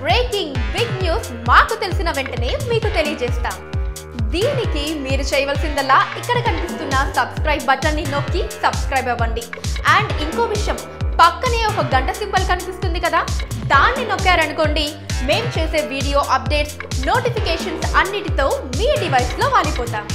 Breaking big news మాకు తెలిసిన వెంటనే మీకు తెలియజేస్తాం. దీనికి మీరు చేయవలసిందల్లా ఇక్కడ కనిపిస్తున్న సబ్స్క్రైబ్ బటన్ ని నొక్కి సబ్స్క్రైబ్ అవ్వండి. అండ్ ఇంకో విషయం, పక్కనే ఒక గంట సింబల్ కనిపిస్తుంది కదా, దాన్ని నొక్కారనుకోండి మేము చేసే వీడియో అప్డేట్స్, నోటిఫికేషన్స్ అన్నిటితో మీ డివైస్లో వాలిపోతాం.